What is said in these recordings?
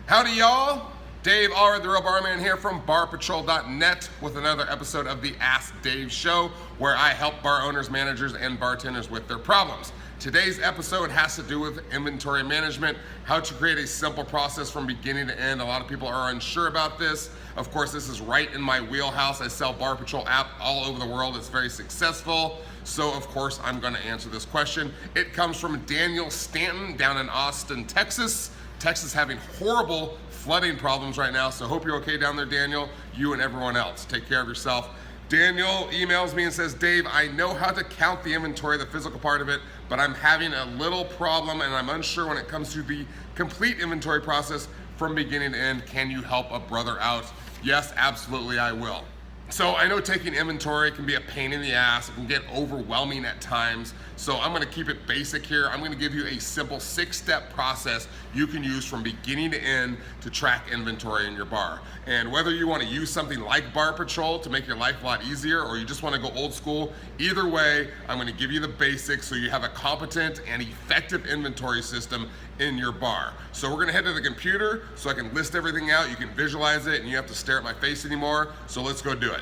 Howdy, y'all. Dave Allred, the Real Barman here from BarPatrol.net with another episode of the Ask Dave Show, where I help bar owners, managers, and bartenders with their problems. Today's episode has to do with inventory management, how to create a simple process from beginning to end. A lot of people are unsure about this. Of course, this is right in my wheelhouse. I sell Bar Patrol app all over the world. It's very successful. So, of course, I'm going to answer this question. It comes from Daniel Stanton down in Austin, Texas. Texas having horrible flooding problems right now, so hope you're okay down there, Daniel, you and everyone else. Take care of yourself. Daniel emails me and says, Dave, I know how to count the inventory, the physical part of it, but I'm having a little problem and I'm unsure when it comes to the complete inventory process from beginning to end. Can you help a brother out? Yes, absolutely, I will. So I know taking inventory can be a pain in the ass. It can get overwhelming at times. So I'm gonna keep it basic here. I'm gonna give you a simple 6-step process you can use from beginning to end to track inventory in your bar. And whether you wanna use something like Bar Patrol to make your life a lot easier, or you just wanna go old school, either way, I'm gonna give you the basics so you have a competent and effective inventory system in your bar. So we're gonna head to the computer so I can list everything out, you can visualize it, and you have to stare at my face anymore. So let's go do it.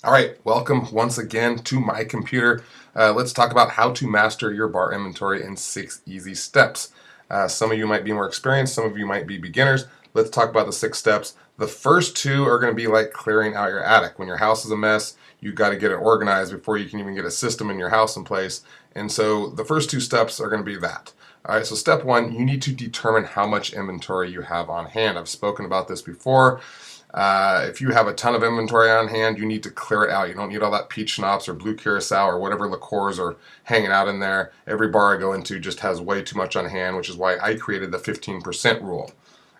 All right, welcome once again to my computer. Let's talk about how to master your bar inventory in 6 easy steps. Some of you might be more experienced, some of you might be beginners. Let's talk about the 6 steps. The first 2 are going to be like clearing out your attic. When your house is a mess, you've got to get it organized before you can even get a system in your house in place. And so the first 2 steps are going to be that. All right, so step 1, you need to determine how much inventory you have on hand. I've spoken about this before. If you have a ton of inventory on hand, you need to clear it out. You don't need all that peach schnapps or blue curacao or whatever liqueurs are hanging out in there. Every bar I go into just has way too much on hand, which is why I created the 15% rule.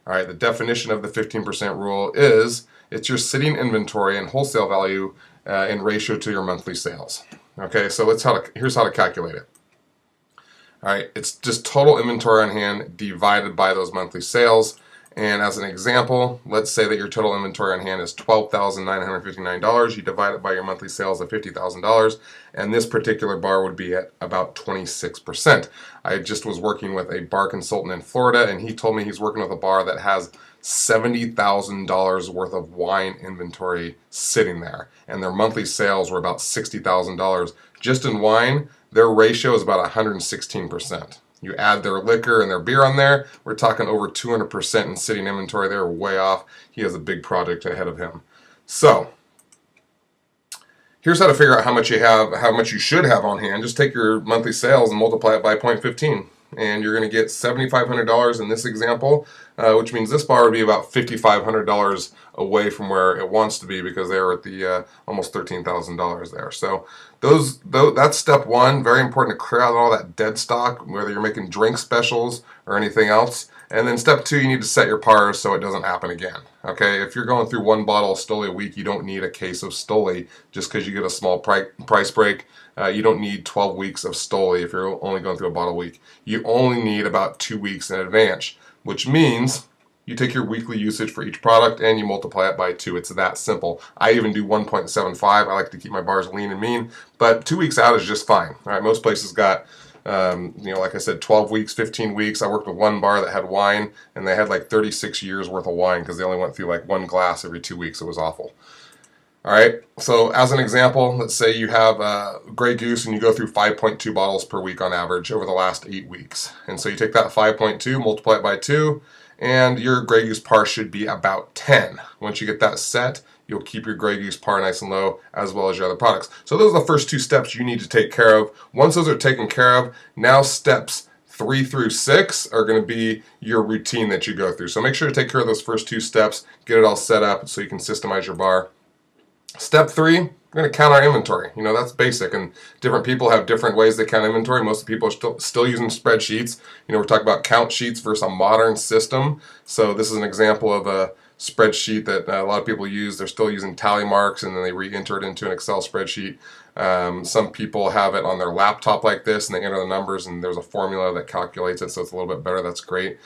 All right, the definition of the 15% rule is it's your sitting inventory and wholesale value in ratio to your monthly sales. Okay, so here's how to calculate it. All right, it's just total inventory on hand divided by those monthly sales. And as an example, let's say that your total inventory on hand is $12,959. You divide it by your monthly sales of $50,000, and this particular bar would be at about 26%. I just was working with a bar consultant in Florida, and he told me he's working with a bar that has $70,000 worth of wine inventory sitting there, and their monthly sales were about $60,000. Just in wine, their ratio is about 116%. You add their liquor and their beer on there, we're talking over 200% in sitting inventory. They're way off. He has a big project ahead of him. So, here's how to figure out how much you should have on hand. Just take your monthly sales and multiply it by 0.15. And you're going to get $7,500 in this example, which means this bar would be about $5,500 away from where it wants to be because they're at the almost $13,000 there. So that's step 1. Very important to clear out all that dead stock, whether you're making drink specials or anything else. And then step 2, you need to set your pars so it doesn't happen again. Okay, if you're going through 1 bottle of Stoli a week, you don't need a case of Stoli just because you get a small price break. You don't need 12 weeks of Stoli if you're only going through a bottle a week. You only need about 2 weeks in advance, which means you take your weekly usage for each product and you multiply it by 2. It's that simple. I even do 1.75. I like to keep my bars lean and mean, but 2 weeks out is just fine. All right, most places got like I said, 12 weeks, 15 weeks. I worked with one bar that had wine, and they had like 36 years worth of wine because they only went through like 1 glass every 2 weeks. It was awful. All right, so as an example, let's say you have Grey Goose and you go through 5.2 bottles per week on average over the last 8 weeks. And so you take that 5.2, multiply it by 2, and your Grey Goose par should be about 10. Once you get that set, you'll keep your Grey Goose par nice and low, as well as your other products. So those are the first 2 steps you need to take care of. Once those are taken care of, now steps 3 through 6 are going to be your routine that you go through. So make sure to take care of those first 2 steps, get it all set up so you can systemize your bar. Step 3, we're going to count our inventory. That's basic, and different people have different ways they count inventory. Most people are still using spreadsheets. We're talking about count sheets versus a modern system. So this is an example of a spreadsheet that a lot of people use. They're still using tally marks, and then they re-enter it into an Excel spreadsheet. Some people have it on their laptop like this, and they enter the numbers, and there's a formula that calculates it, so it's a little bit better. That's great.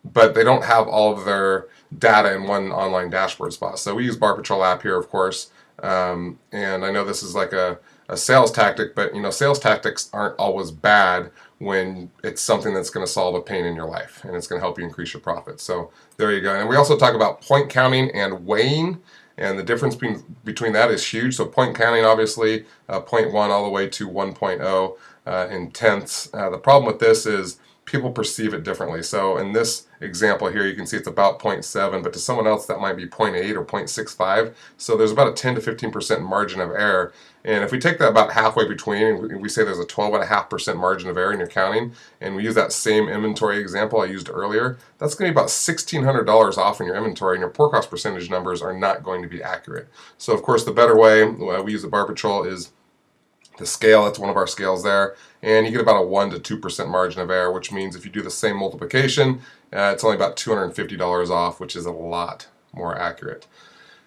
But they don't have all of their data in one online dashboard spot. So we use Bar Patrol app here, of course, and I know this is like a sales tactic, but sales tactics aren't always bad when it's something that's going to solve a pain in your life and it's going to help you increase your profit. So there you go. And we also talk about point counting and weighing, and the difference between that is huge. So point counting, obviously, 0.1 all the way to 1.0 in tenths. The problem with this is people perceive it differently. So in this example here, you can see it's about 0.7, but to someone else that might be 0.8 or 0.65. So there's about a 10 to 15% margin of error. And if we take that about halfway between, and we say there's a 12.5% margin of error in your counting, and we use that same inventory example I used earlier, that's going to be about $1,600 off in your inventory, and your pour cost percentage numbers are not going to be accurate. So of course, the better way we use at Bar Patrol is the scale. That's one of our scales there, and you get about a 1 to 2% margin of error, which means if you do the same multiplication, it's only about $250 off, which is a lot more accurate.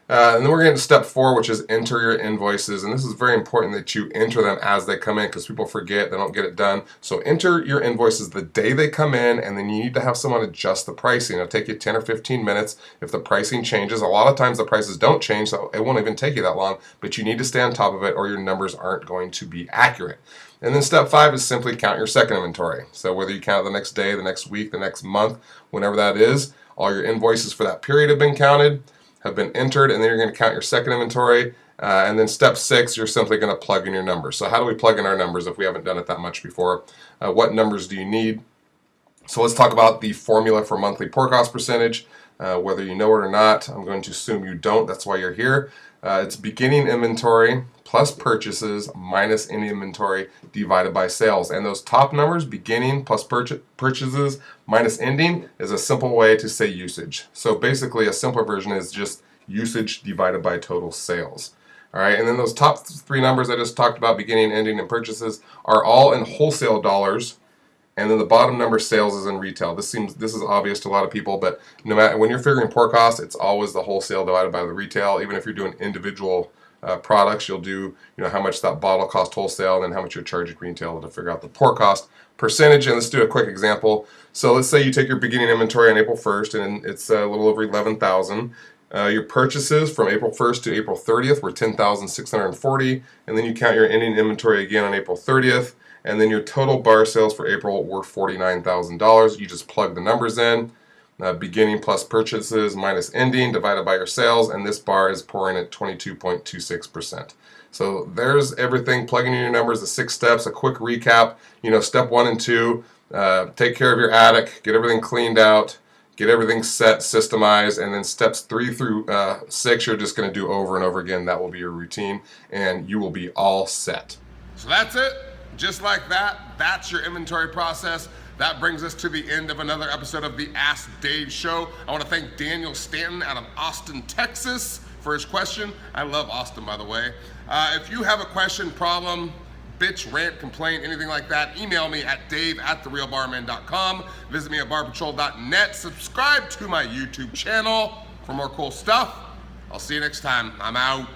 And then we're getting to step 4, which is enter your invoices. And this is very important that you enter them as they come in, because people forget, they don't get it done. So enter your invoices the day they come in, and then you need to have someone adjust the pricing. It'll take you 10 or 15 minutes if the pricing changes. A lot of times the prices don't change, so it won't even take you that long, but you need to stay on top of it or your numbers aren't going to be accurate. And then step 5 is simply count your second inventory. So whether you count the next day, the next week, the next month, whenever that is, all your invoices for that period have been counted, have been entered, and then you're going to count your second inventory. And then step 6, you're simply going to plug in your numbers. So how do we plug in our numbers if we haven't done it that much before? What numbers do you need? So let's talk about the formula for monthly pour cost percentage. Whether you know it or not, I'm going to assume you don't. That's why you're here. It's beginning inventory plus purchases minus any inventory divided by sales. And those top numbers, beginning plus purchases minus ending, is a simple way to say usage. So basically a simpler version is just usage divided by total sales. All right, and then those top 3 numbers I just talked about, beginning, ending, and purchases, are all in wholesale dollars. And then the bottom number, sales, is in retail. This is obvious to a lot of people, but no matter when you're figuring pour cost, it's always the wholesale divided by the retail. Even if you're doing individual products, you'll do how much that bottle cost wholesale and then how much you're charging retail to figure out the pour cost percentage. And let's do a quick example. So let's say you take your beginning inventory on April 1st, and it's a little over 11,000. Your purchases from April 1st to April 30th were 10,640, and then you count your ending inventory again on April 30th. And then your total bar sales for April were $49,000. You just plug the numbers in, beginning plus purchases minus ending divided by your sales, and this bar is pouring at 22.26%. So there's everything, plugging in your numbers, the 6 steps, a quick recap. Step 1 and 2, take care of your attic, get everything cleaned out, get everything set, systemized, and then steps 3 through 6 you're just going to do over and over again. That will be your routine, and you will be all set. So that's it. Just like that, that's your inventory process. That brings us to the end of another episode of the Ask Dave Show. I want to thank Daniel Stanton out of Austin, Texas for his question. I love Austin, by the way. If you have a question, problem, bitch, rant, complaint, anything like that, email me at dave@therealbarman.com. Visit me at barpatrol.net. Subscribe to my YouTube channel for more cool stuff. I'll see you next time. I'm out.